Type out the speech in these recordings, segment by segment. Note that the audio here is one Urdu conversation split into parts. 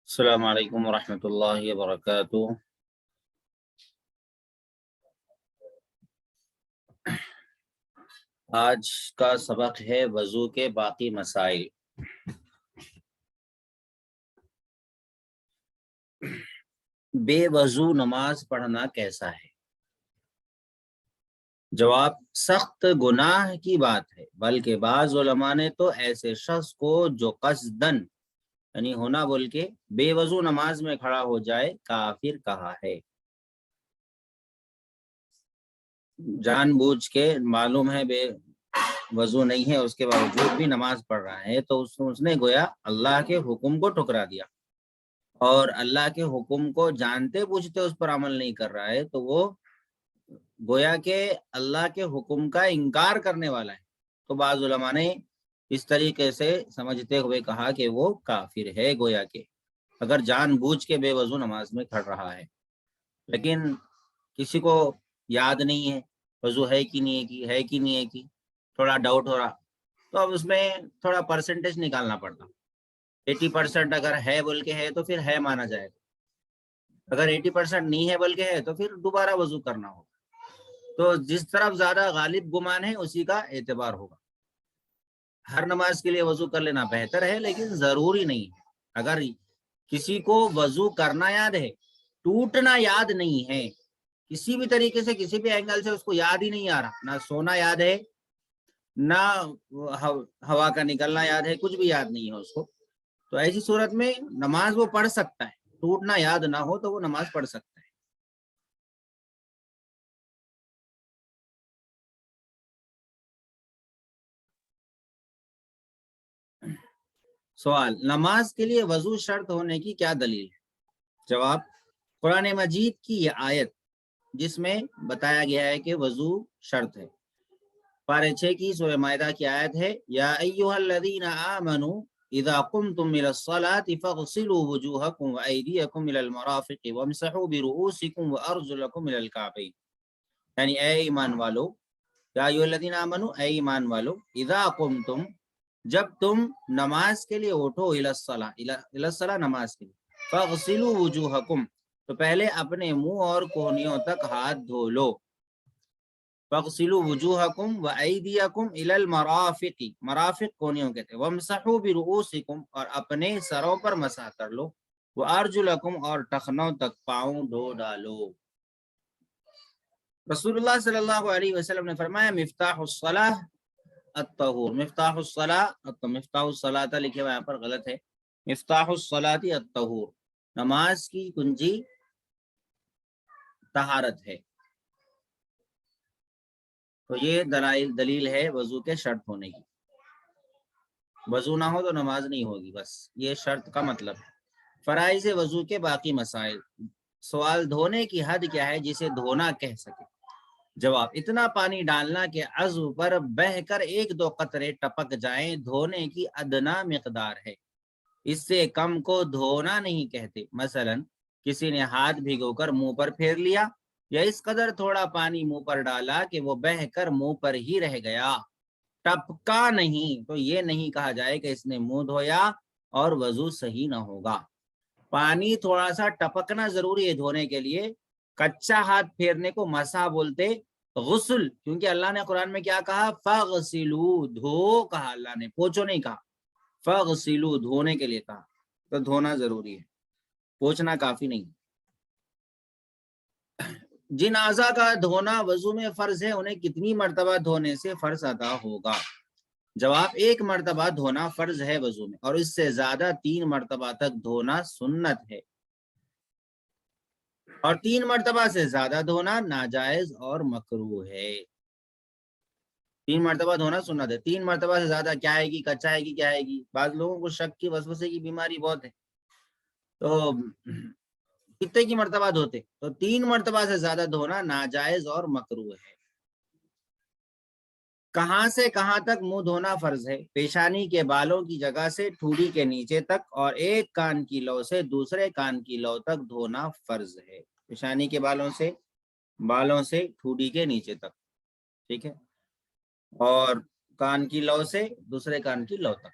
السلام علیکم ورحمۃ اللہ وبرکاتہ۔ آج کا سبق ہے وضو کے باقی مسائل۔ بے وضو نماز پڑھنا کیسا ہے؟ جواب: سخت گناہ کی بات ہے، بلکہ بعض علماء نے تو ایسے شخص کو جو قصدن یعنی ہونا بول کے بے وضو نماز میں کھڑا ہو جائے کافر کہا ہے۔ جان بوجھ کے معلوم ہے بے وضو نہیں ہے، اس کے باوجود بھی نماز پڑھ رہا ہے تو اس نے گویا اللہ کے حکم کو ٹھکرا دیا، اور اللہ کے حکم کو جانتے بوجھتے اس پر عمل نہیں کر رہا ہے تو وہ گویا کہ اللہ کے حکم کا انکار کرنے والا ہے۔ تو بعض علماء نے اس طریقے سے سمجھتے ہوئے کہا کہ وہ کافر ہے، گویا کہ اگر جان بوجھ کے بے وضو نماز میں کھڑ رہا ہے۔ لیکن کسی کو یاد نہیں ہے وضو ہے کہ نہیں ہے کی تھوڑا ڈاؤٹ ہو رہا، تو اب اس میں تھوڑا پرسنٹیج نکالنا پڑتا۔ 80% اگر ہے بول کے ہے تو پھر ہے مانا جائے گا، اگر 80% نہیں ہے بول کے ہے تو پھر دوبارہ وضو کرنا ہوگا۔ تو جس طرف زیادہ غالب گمان ہے اسی کا اعتبار ہوگا۔ ہر نماز کے لیے وضو کر لینا بہتر ہے، لیکن ضروری نہیں ہے۔ اگر کسی کو وضو کرنا یاد ہے، ٹوٹنا یاد نہیں ہے، کسی بھی طریقے سے کسی بھی اینگل سے اس کو یاد ہی نہیں آ رہا، نہ سونا یاد ہے نہ ہوا کا نکلنا یاد ہے، کچھ بھی یاد نہیں ہے اس کو، تو ایسی صورت میں نماز وہ پڑھ سکتا ہے۔ ٹوٹنا یاد نہ ہو تو وہ نماز پڑھ سکتا ہے۔ سوال: نماز کے لیے وضو شرط ہونے کی کیا دلیل ہے؟ جواب: قرآن مجید کی یہ آیت جس میں بتایا گیا ہے کہ وضو شرط ہے، پارہ 6 کی سورہ مائدہ کی آیت ہے، یا ایھا الذین آمنوا اذا قمتم الى الصلاة فاغسلوا وجوهکم وایدیکم الى المرافق وامسحوا برؤوسکم وارجلکم الى الکعبین، یعنی اے ایمان والو، یا ایھا الذین آمنوا، اے ایمان والو، اذا قمتم، جب تم نماز کے لیے اٹھو، الی الصلاة نماز کے لیے، فاغسلوا وجوہکم، تو پہلے اپنے منہ اور کوہنیوں تک ہاتھ دھو لو، فاغسلوا وجوہکم وایدیکم الی المرافق، مرافق کونیوں کہتے ہیں، وامسحوا برؤوسکم، اور اپنے سروں پر مسح کر لو، وارجلکم، اور ٹخنوں تک پاؤں دھو ڈالو۔ رسول اللہ صلی اللہ علیہ وسلم نے فرمایا، مفتاح الصلاۃ الطہور، مفتاح الصلاۃ، مفتاح الصلاۃ لکھے ہوا یہاں پر غلط ہے، مفتاح الصلاۃ الطہور، نماز کی کنجی طہارت ہے۔ تو یہ دلیل ہے وضو کے شرط ہونے کی۔ وضو نہ ہو تو نماز نہیں ہوگی، بس یہ شرط کا مطلب ہے۔ فرائض وضو کے باقی مسائل۔ سوال: دھونے کی حد کیا ہے جسے دھونا کہہ سکے؟ جواب: اتنا پانی ڈالنا کہ عضو پر بہہ کر 1-2 قطرے ٹپک جائیں، دھونے کی ادنا مقدار ہے، اس سے کم کو دھونا نہیں کہتے۔ مثلا کسی نے ہاتھ بھگو کر منہ پر پھیر لیا، یا اس قدر تھوڑا پانی منہ پر ڈالا کہ وہ بہہ کر منہ پر ہی رہ گیا، ٹپکا نہیں، تو یہ نہیں کہا جائے کہ اس نے منہ دھویا اور وضو صحیح نہ ہوگا۔ پانی تھوڑا سا ٹپکنا ضروری ہے دھونے کے لیے۔ کچا ہاتھ پھیرنے کو مسح بولتے، غسل، کیونکہ اللہ نے قرآن میں کیا کہا؟ فاغسلوا، دھو کہا، اللہ نے پوچھو نہیں کہا، فاغسلوا، دھونے کے لیے کہا، تو دھونا ضروری ہے، پوچھنا کافی نہیں۔ جن اعضاء کا دھونا وضو میں فرض ہے انہیں کتنی مرتبہ دھونے سے فرض ادا ہوگا؟ جواب: 1 مرتبہ دھونا فرض ہے وضو میں، اور اس سے زیادہ 3 مرتبہ تک دھونا سنت ہے، اور 3 مرتبہ سے زیادہ دھونا ناجائز اور مکروہ ہے۔ 3 مرتبہ دھونا سنت ہے، 3 مرتبہ سے زیادہ کیا ہے گی، کچا ہے گی، کیا ہے گی؟ بعض لوگوں کو شک کی وسوسے کی بیماری بہت ہے، تو کتنے کی مرتبہ دھوتے؟ تو 3 مرتبہ سے زیادہ دھونا ناجائز اور مکروہ ہے۔ کہاں سے کہاں تک منہ دھونا فرض ہے؟ پیشانی کے بالوں کی جگہ سے ٹھوڑی کے نیچے تک، اور ایک کان کی لو سے دوسرے کان کی لو تک دھونا فرض ہے۔ پیشانی کے بالوں سے ٹھوڑی کے نیچے تک، ٹھیک ہے، اور کان کی لو سے دوسرے کان کی لو تک۔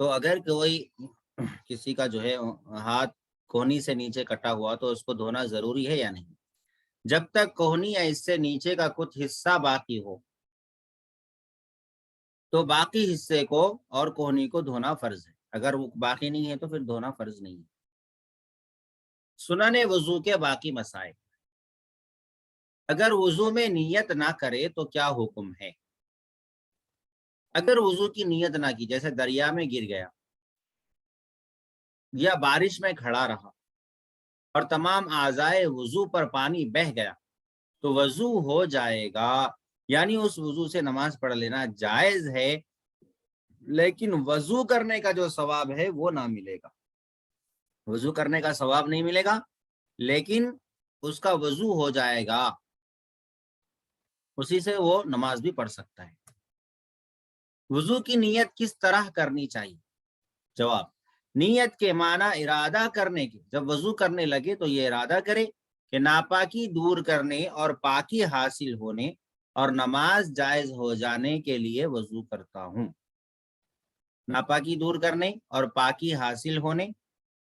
تو اگر کوئی کسی کا جو ہے ہاتھ کوہنی سے نیچے کٹا ہوا تو اس کو دھونا ضروری ہے یا نہیں؟ جب تک کوہنی یا اس سے نیچے کا کچھ حصہ باقی ہو تو باقی حصے کو اور کوہنی کو دھونا فرض ہے، اگر وہ باقی نہیں ہے تو پھر دھونا فرض نہیں ہے۔ سنن وضو کے باقی مسائل، اگر وضو میں نیت نہ کرے تو کیا حکم ہے؟ اگر وضو کی نیت نہ کی، جیسے دریا میں گر گیا یا بارش میں کھڑا رہا اور تمام اعضائے وضو پر پانی بہہ گیا تو وضو ہو جائے گا، یعنی اس وضو سے نماز پڑھ لینا جائز ہے، لیکن وضو کرنے کا جو ثواب ہے وہ نہ ملے گا۔ وضو کرنے کا ثواب نہیں ملے گا، لیکن اس کا وضو ہو جائے گا، اسی سے وہ نماز بھی پڑھ سکتا ہے۔ وضو کی نیت کس طرح کرنی چاہیے؟ جواب، نیت کے معنی ارادہ کرنے کے، جب وضو کرنے لگے تو یہ ارادہ کرے کہ ناپاکی دور کرنے اور پاکی حاصل ہونے اور نماز جائز ہو جانے کے لیے وضو کرتا ہوں۔ ناپاکی دور کرنے اور پاکی حاصل ہونے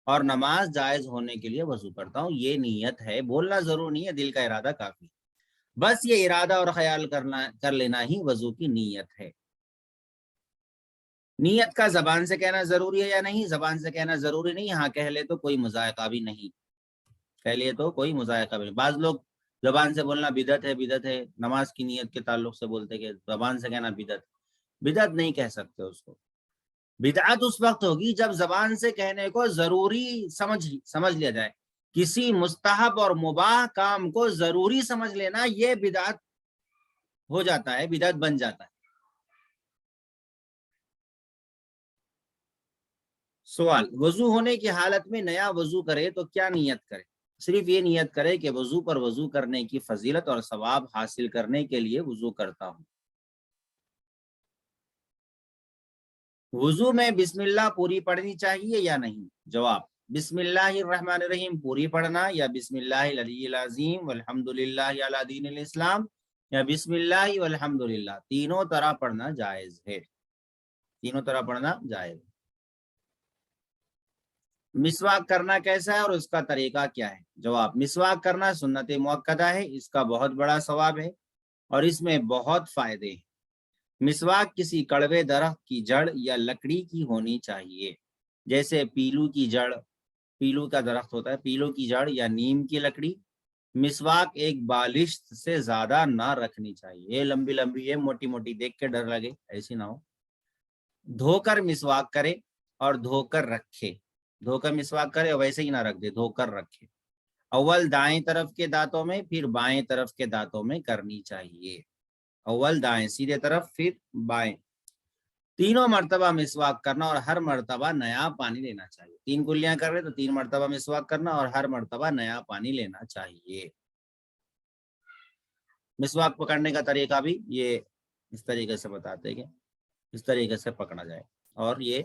اور نماز جائز ہونے کے لیے وضو کرتا ہوں، یہ نیت ہے، بولنا ضرور نہیں ہے، دل کا ارادہ کافی، بس یہ ارادہ اور خیال کر لینا ہی وضو کی نیت ہے۔ نیت کا زبان سے کہنا ضروری ہے یا نہیں؟ زبان سے کہنا ضروری نہیں، ہاں کہہ لے تو کوئی مذائقہ بھی نہیں، کہہ لیے تو کوئی مذائقہ بھی نہیں۔ بعض لوگ زبان سے بولنا بدعت ہے، بدعت ہے، نماز کی نیت کے تعلق سے بولتے کہ زبان سے کہنا بدعت، بدعت نہیں کہہ سکتے اس کو۔ بدعت اس وقت ہوگی جب زبان سے کہنے کو ضروری سمجھ لیا جائے، کسی مستحب اور مباح کام کو ضروری سمجھ لینا یہ بدعت ہو جاتا ہے، بدعت بن جاتا ہے۔ سوال، وضو ہونے کی حالت میں نیا وضو کرے تو کیا نیت کرے؟ صرف یہ نیت کرے کہ وضو پر وضو کرنے کی فضیلت اور ثواب حاصل کرنے کے لیے وضو کرتا ہوں۔ وضو میں بسم اللہ پوری پڑھنی چاہیے یا نہیں؟ جواب، بسم اللہ الرحمن الرحیم پوری پڑھنا یا بسم اللہ العلی العظیم والحمد للہ علی دین الاسلام یا بسم اللہ والحمد للہ، تینوں طرح پڑھنا جائز ہے، تینوں طرح پڑھنا جائز ہے۔ مسواک کرنا کیسا ہے اور اس کا طریقہ کیا ہے؟ جواب، مسواک کرنا سنت مؤکدہ ہے، اس کا بہت بڑا ثواب ہے اور اس میں بہت فائدے ہیں۔ مسواک کسی کڑوے درخت کی جڑ یا لکڑی کی ہونی چاہیے، جیسے پیلو کی جڑ، پیلو کا درخت ہوتا ہے، پیلو کی جڑ یا نیم کی لکڑی۔ مسواک ایک بالشت سے زیادہ نہ رکھنی چاہیے، یہ لمبی لمبی ہے، موٹی موٹی، دیکھ کے ڈر لگے، ایسی نہ ہو۔ دھو کر مسواک کرے اور دھو کر رکھے، دھو کر مسواک کرے اور ویسے ہی نہ رکھ دے، دھو کر رکھے۔ اول دائیں طرف کے دانتوں میں پھر بائیں طرف کے دانتوں میں کرنی چاہیے، اول دائیں سیدھے طرف پھر بائیں، تینوں مرتبہ مسواک کرنا اور ہر مرتبہ نیا پانی لینا چاہیے۔ 3 کلیاں کر رہے تو 3 مرتبہ مسواک کرنا اور ہر مرتبہ نیا پانی لینا چاہیے۔ مسواک پکڑنے کا طریقہ بھی یہ اس طریقے سے بتاتے ہیں کہ اس طریقے سے پکڑا جائے، اور یہ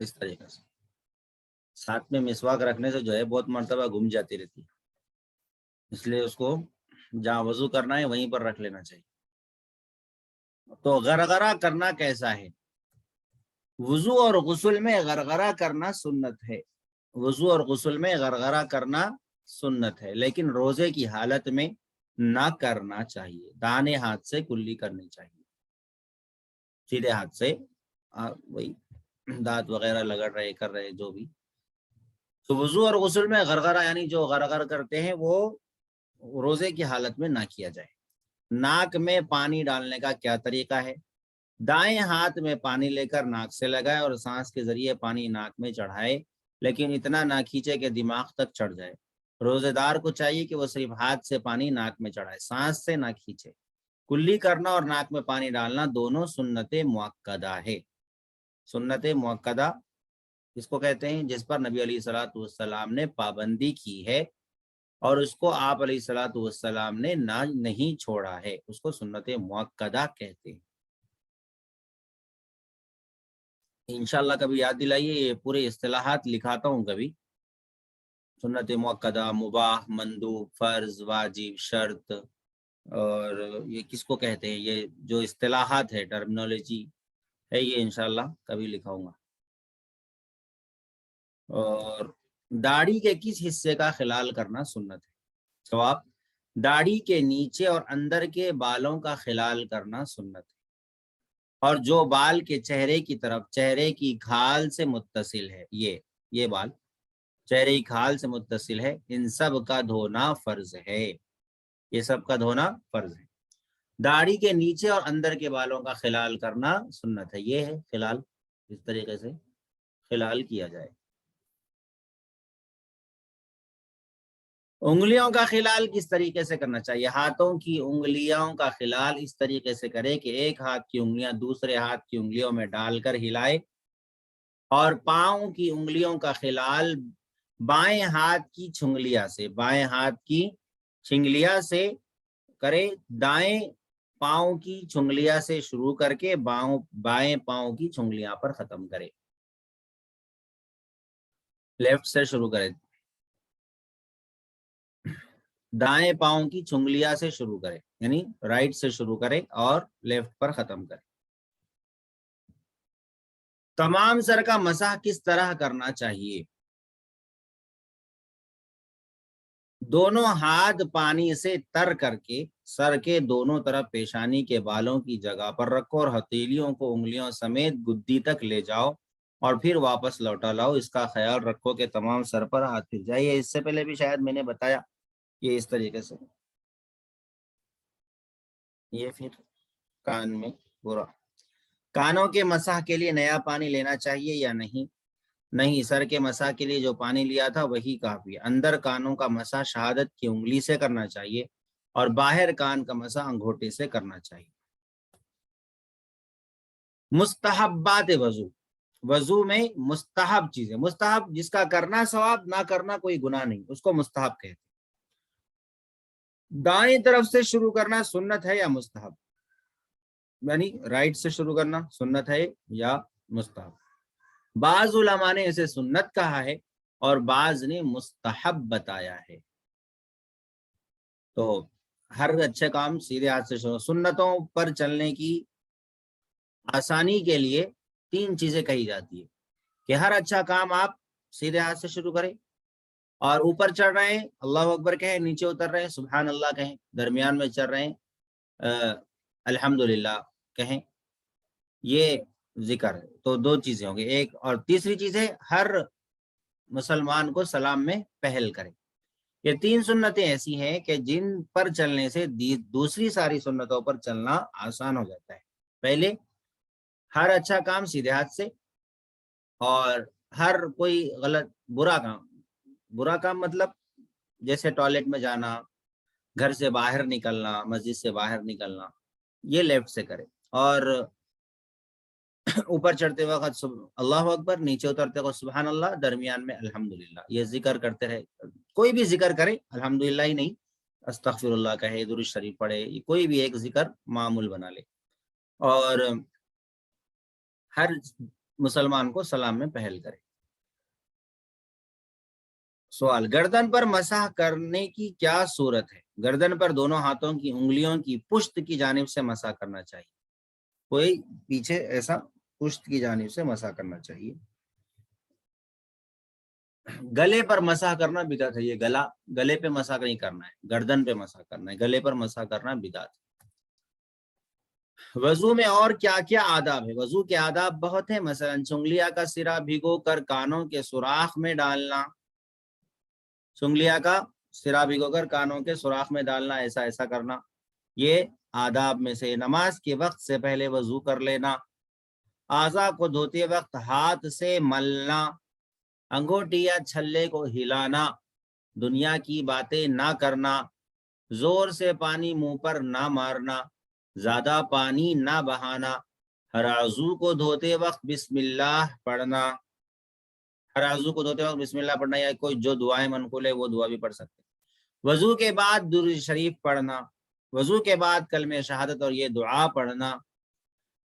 اس طریقے سے ساتھ میں مسواک رکھنے سے جو ہے بہت مرتبہ گم جاتی رہتی ہے، اس لیے اس کو جہاں وضو کرنا ہے وہیں پر رکھ لینا چاہیے۔ تو غرغرہ کرنا کیسا ہے؟ وضو اور غسل میں غرغرہ کرنا سنت ہے، وضو اور غسل میں غرغرہ کرنا سنت ہے، لیکن روزے کی حالت میں نہ کرنا چاہیے، دانے ہاتھ سے کلی کرنی چاہیے، سیدھے ہاتھ سے، وہی دانت وغیرہ لگڑ رہے کر رہے جو بھی۔ تو وضو اور غسل میں غرغرہ یعنی جو غرغر کرتے ہیں وہ روزے کی حالت میں نہ کیا جائے۔ ناک میں پانی ڈالنے کا کیا طریقہ ہے؟ دائیں ہاتھ میں پانی لے کر ناک سے لگائے اور سانس کے ذریعے پانی ناک میں چڑھائے، لیکن اتنا نہ کھینچے کہ دماغ تک چڑھ جائے۔ روزے دار کو چاہیے کہ وہ صرف ہاتھ سے پانی ناک میں چڑھائے، سانس سے نہ کھینچے۔ کلی کرنا اور ناک میں پانی ڈالنا دونوں سنت مؤکدہ ہے۔ سنت مؤکدہ اس کو کہتے ہیں جس پر نبی علیہ الصلوۃ والسلام نے پابندی کی ہے اور اس کو آپ علیہ الصلوۃ والسلام نے نہیں چھوڑا ہے، اس کو سنت مؤکدہ کہتے ہیں۔ انشاءاللہ کبھی یاد دلائیے، یہ پورے اصطلاحات لکھاتا ہوں کبھی، سنت مؤکدہ، مباح، مندوب، فرض، واجب، شرط، اور یہ کس کو کہتے ہیں، یہ جو اصطلاحات ہے، ٹرمنالوجی ہے، یہ انشاءاللہ کبھی لکھاؤں گا۔ اور داڑھی کے کس حصے کا خلال کرنا سنت ہے؟ جواب، داڑھی کے نیچے اور اندر کے بالوں کا خلال کرنا سنت ہے، اور جو بال کے چہرے کی طرف، چہرے کی کھال سے متصل ہے، یہ بال چہرے کی کھال سے متصل ہے، ان سب کا دھونا فرض ہے، یہ سب کا دھونا فرض ہے۔ داڑھی کے نیچے اور اندر کے بالوں کا خلال کرنا سنت ہے، یہ ہے خلال، اس طریقے سے خلال کیا جائے۔ انگلیوں کا خلال کس طریقے سے کرنا چاہیے؟ ہاتھوں کی انگلیوں کا خلال اس طریقے سے کرے کہ ایک ہاتھ کی انگلیاں دوسرے ہاتھ کی انگلیوں میں ڈال کر ہلائے، اور پاؤں کی انگلیوں کا خلال بائیں ہاتھ کی چھنگلیا سے، بائیں ہاتھ کی چھنگلیا سے کرے، دائیں پاؤں کی چھنگلیا سے شروع کر کے بائیں پاؤں کی چھنگلیاں پر ختم کرے، لیفٹ سے شروع کرے، دائیں پاؤں کی چھنگلیا سے شروع کرے، یعنی رائٹ سے شروع کرے اور لیفٹ پر ختم کرے۔ تمام سر کا مسح کس طرح کرنا چاہیے؟ دونوں ہاتھ پانی سے تر کر کے سر کے دونوں طرف پیشانی کے بالوں کی جگہ پر رکھو، اور ہتھیلیوں کو انگلیوں سمیت گدی تک لے جاؤ اور پھر واپس لوٹا لاؤ۔ اس کا خیال رکھو کہ تمام سر پر ہاتھ پھر جائے۔ اس سے پہلے بھی شاید میں نے بتایا، یہ اس طریقے سے، یہ پھر کان میں پورا۔ کانوں کے مسح کے لیے نیا پانی لینا چاہیے یا نہیں؟ نہیں، سر کے مسح کے لیے جو پانی لیا تھا وہی کافی ہے۔ اندر کانوں کا مسح شہادت کی انگلی سے کرنا چاہیے، اور باہر کان کا مسح انگوٹھے سے کرنا چاہیے۔ مستحبات وضو، وضو میں مستحب چیزیں، مستحب جس کا کرنا ثواب، نہ کرنا کوئی گناہ نہیں، اس کو مستحب کہتے ہیں۔ دائیں طرف سے شروع کرنا سنت ہے یا مستحب؟ یعنی رائٹ سے شروع کرنا سنت ہے یا مستحب؟ بعض علماء نے اسے سنت کہا ہے اور بعض نے مستحب بتایا ہے۔ تو ہر اچھے کام سیدھے ہاتھ سے شروع، سنتوں پر چلنے کی آسانی کے لیے 3 چیزیں کہی جاتی ہے کہ ہر اچھا کام آپ سیدھے ہاتھ سے شروع کریں، اور اوپر چڑھ رہے ہیں اللہ اکبر کہیں، نیچے اتر رہے ہیں سبحان اللہ کہیں، درمیان میں چل رہے ہیں الحمدللہ کہیں، یہ ذکر ہے۔ تو 2 چیزیں ہوں گی، ایک، اور تیسری چیز ہے ہر مسلمان کو سلام میں پہل کرے۔ یہ 3 سنتیں ایسی ہیں کہ جن پر چلنے سے دوسری ساری سنتوں پر چلنا آسان ہو جاتا ہے۔ پہلے، ہر اچھا کام سیدھے ہاتھ سے، اور ہر کوئی غلط برا کام مطلب جیسے ٹوائلٹ میں جانا، گھر سے باہر نکلنا، مسجد سے باہر نکلنا، یہ لیفٹ سے کرے، اور اوپر چڑھتے وقت اللہ اکبر، نیچے اترتے وقت سبحان اللہ، درمیان میں الحمدللہ، یہ ذکر کرتے رہے۔ کوئی بھی ذکر کرے، الحمدللہ ہی نہیں، استغفر اللہ کہے، درود شریف پڑھے، کوئی بھی ایک ذکر معمول بنا لے، اور ہر مسلمان کو سلام میں پہل کرے۔ سوال، گردن پر مسح کرنے کی کیا صورت ہے؟ گردن پر دونوں ہاتھوں کی انگلیوں کی پشت کی جانب سے مسح کرنا چاہیے، کوئی پیچھے ایسا پشت کی جانب سے مسح کرنا چاہیے۔ گلے پر مسح کرنا بدعت ہے، یہ گلے پہ مسح نہیں کرنا ہے، گردن پہ مسح کرنا ہے، گلے پر مسح کرنا بدعت ہے۔ وضو میں اور کیا کیا آداب ہے؟ وضو کے آداب بہت ہیں، مثلا چنگلیا کا سرا بھگو کر کانوں کے سوراخ میں ڈالنا، چنگلیا کا سرا بھگو کر کانوں کے سوراخ میں ڈالنا، ایسا کرنا، یہ آداب میں سے۔ نماز کے وقت سے پہلے وضو کر لینا، اعضاء کو دھوتے وقت ہاتھ سے ملنا، انگوٹھی یا چھلے کو ہلانا، دنیا کی باتیں نہ کرنا، زور سے پانی منہ پر نہ مارنا، زیادہ پانی نہ بہانا، ہر عضو کو دھوتے وقت بسم اللہ پڑھنا، ہر عضو کو دھوتے وقت بسم اللہ پڑھنا، یا کوئی جو دعائیں منقول ہے وہ دعا بھی پڑھ سکتے ہیں۔ وضو کے بعد درود شریف پڑھنا، وضو کے بعد کلمہ شہادت اور یہ دعا پڑھنا،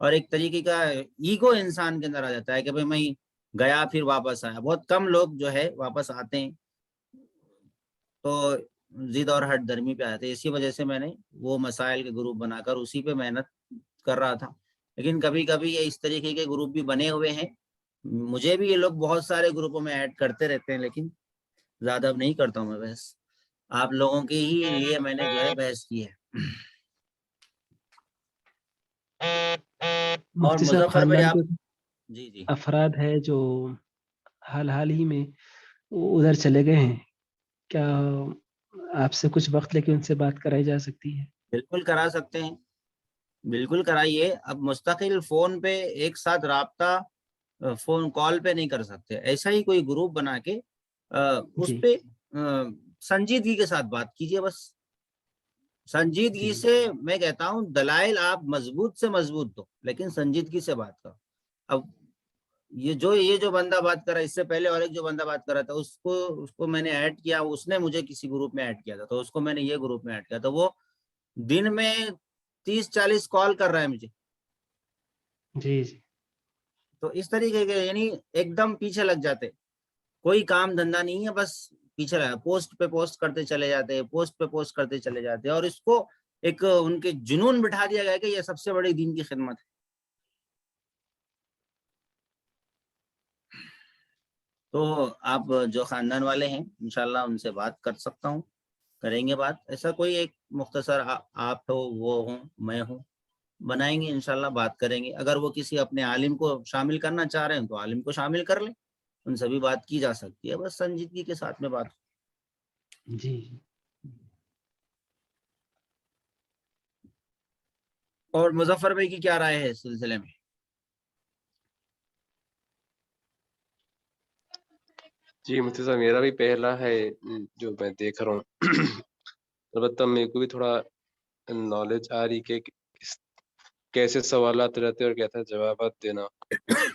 اور ایک طریقے کا ایگو انسان کے اندر آ جاتا ہے کہ بھائی میں گیا پھر واپس آیا. بہت کم لوگ جو ہے واپس آتے ہیں, تو ضد اور ہٹ درمی پہ آتے ہیں. اسی وجہ سے میں نے وہ مسائل کے گروپ بنا کر اسی پہ محنت کر رہا تھا. لیکن کبھی کبھی یہ اس طریقے کے گروپ بھی بنے ہوئے ہیں, مجھے بھی یہ لوگ بہت سارے گروپوں میں ایڈ کرتے رہتے ہیں, لیکن زیادہ اب نہیں کرتا ہوں میں بحث. آپ لوگوں کے ہی لیے میں نے جو ہے بحث کی ہے. اور مفتی صاحب مظفر بھائی خاندان آپ, کے جی جی افراد ہے جو حال ہی میں ادھر چلے گئے ہیں, کیا آپ سے کچھ وقت لے کے ان سے بات کرائی جا سکتی ہے؟ بالکل کرا سکتے ہیں, بالکل کرائیے. اب مستقل فون پہ ایک ساتھ رابطہ فون کال پہ نہیں کر سکتے, ایسا ہی کوئی گروپ بنا کے اس جی پہ سنجیدگی کے ساتھ بات کیجیے. بس سنجیدگی جی سے میں کہتا ہوں دلائل آپ مضبوط سے مضبوط دو, لیکن سنجیدگی سے بات کرو. اب یہ جو بندہ بات کرا, اس سے پہلے اور ایک جو بندہ بات کرا تھا, اس کو میں نے ایڈ کیا, اس نے مجھے کسی گروپ میں ایڈ کیا تھا, تو اس کو میں نے یہ گروپ میں ایڈ کیا تھا. وہ دن میں 30-40 کال کر رہا ہے مجھے. جی جی تو اس طریقے کے یعنی ایک دم پیچھے لگ جاتے, کوئی کام دھندا نہیں ہے, بس پیچھے لگا, پوسٹ پہ پوسٹ کرتے چلے جاتے, پوسٹ پہ پوسٹ کرتے چلے جاتے, اور اس کو ایک ان کے جنون بٹھا دیا گیا کہ یہ سب سے بڑی دین کی خدمت ہے. تو آپ جو خاندان والے ہیں انشاءاللہ ان سے بات کر سکتا ہوں, کریں گے بات. ایسا کوئی ایک مختصر آپ ہو, وہ ہوں, میں ہوں, بنائیں گے انشاءاللہ, بات کریں گے. اگر وہ کسی اپنے عالم کو شامل کرنا چاہ رہے ہیں تو عالم کو شامل کر لیں, ان سے بھی بات کی جا سکتی ہے, بس سنجیدگی کے ساتھ میں بات. جی اور مظفر بھائی کی کیا رائے ہے اس سلسلے میں؟ جی مفتی صاحب میرا بھی پہلا ہے جو میں دیکھ رہا ہوں. البتہ میرے کو بھی تھوڑا نالج آ رہی کہ کیسے سوالات رہتے اور کیسے جوابات دینا.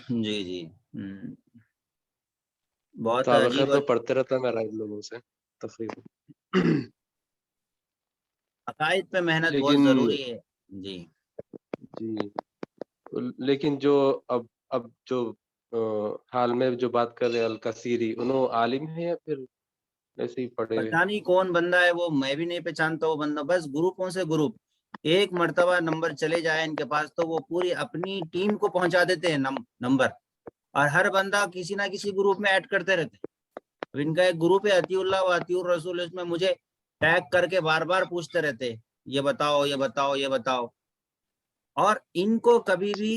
جی جی بہت سابقہ عجیب. تو پڑھتے رہتا میرا ان لوگوں سے تقریباً. عقائد پہ محنت بہت لیکن ضروری ہے. جی جی لیکن جو اب جو حال میں جو بات کر رہے ہیں الکثیری, انہوں عالم ہے یا پھر ایسے ہی پڑھے ہوئے؟ پتہ نہیں کون بندہ ہے وہ, میں بھی نہیں پہچانتا وہ بندہ. بس گروپوں سے گروپ, ایک مرتبہ نمبر چلے جائے ان کے پاس تو وہ پوری اپنی ٹیم کو پہنچا دیتے ہیں نمبر, اور ہر بندہ کسی نہ کسی گروپ میں ایڈ کرتے رہتے. ان کا ایک گروپ ہے عطی اللہ و عطی الرسول, اس میں مجھے ٹیگ کر کے بار بار پوچھتے رہتے, یہ بتاؤ یہ بتاؤ یہ بتاؤ, اور ان کو کبھی بھی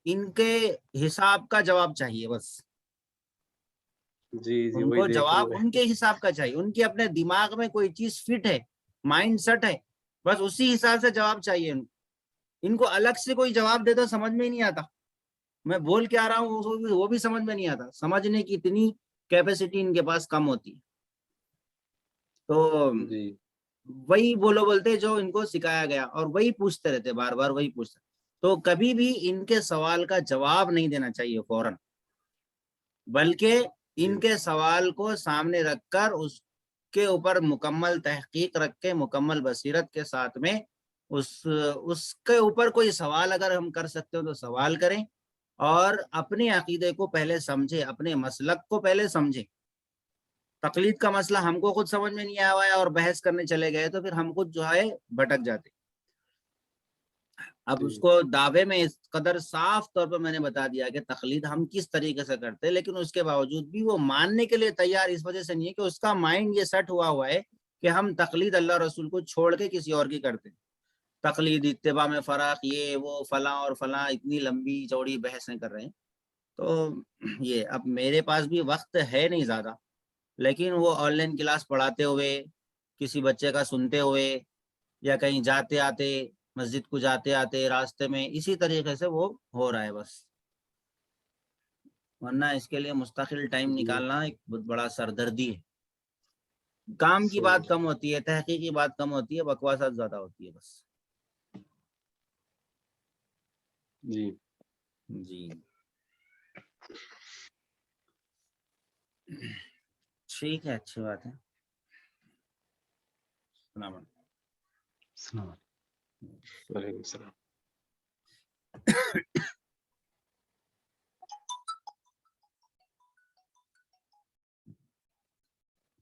ان کے حساب کا جواب چاہیے. بس جی ان وہی کو دیکھ رہا ہوں جواب میں. ان کے حساب کا چاہیے, ان کے اپنے دماغ میں کوئی چیز فٹ ہے, مائنڈ سیٹ ہے, بس اسی حساب سے جواب چاہیے. ان کو الگ سے کوئی جواب دے تو سمجھ میں ہی نہیں آتا, میں بول کے آ رہا ہوں وہ بھی سمجھ میں نہیں آتا. سمجھنے کی اتنی کیپیسٹی ان کے پاس کم ہوتی ہے. تو جی وہی بولتے جو ان کو سکھایا گیا, اور وہی پوچھتے رہتے, بار بار وہی پوچھتے. تو کبھی بھی ان کے سوال کا جواب نہیں دینا چاہیے فوراً, بلکہ جی ان کے سوال کو سامنے رکھ کر اس کے اوپر مکمل تحقیق رکھ کے, مکمل بصیرت کے ساتھ میں اس کے اوپر کوئی سوال اگر ہم کر سکتے ہو تو سوال کریں, اور اپنے عقیدے کو پہلے سمجھے, اپنے مسلک کو پہلے سمجھے. تقلید کا مسئلہ ہم کو خود سمجھ میں نہیں آیا ہوا ہے اور بحث کرنے چلے گئے تو پھر ہم خود جو ہے بھٹک جاتے. اب اس جی کو دعوے میں اس قدر صاف طور پر میں نے بتا دیا کہ تقلید ہم کس طریقے سے کرتے ہیں, لیکن اس کے باوجود بھی وہ ماننے کے لیے تیار اس وجہ سے نہیں ہے کہ اس کا مائنڈ یہ سیٹ ہوا ہے کہ ہم تقلید اللہ رسول کو چھوڑ کے کسی اور کی کرتے ہیں. تقلید, اتباع میں فرق, یہ وہ فلاں اور فلاں, اتنی لمبی چوڑی بحثیں کر رہے ہیں. تو یہ اب میرے پاس بھی وقت ہے نہیں زیادہ, لیکن وہ آن لائن کلاس پڑھاتے ہوئے, کسی بچے کا سنتے ہوئے, یا کہیں جاتے آتے, مسجد کو جاتے آتے راستے میں, اسی طریقے سے وہ ہو رہا ہے بس. ورنہ اس کے لیے مستقل ٹائم جی نکالنا ایک بہت بڑا سردردی ہے. کام کی صحیح. بات کم ہوتی ہے, تحقیق کی بات کم ہوتی ہے, بکواسات زیادہ ہوتی ہے بس. جی جی ٹھیک ہے, اچھی بات ہے. السلام علیکم. السلام علیکم. وعلیکم السلام.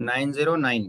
909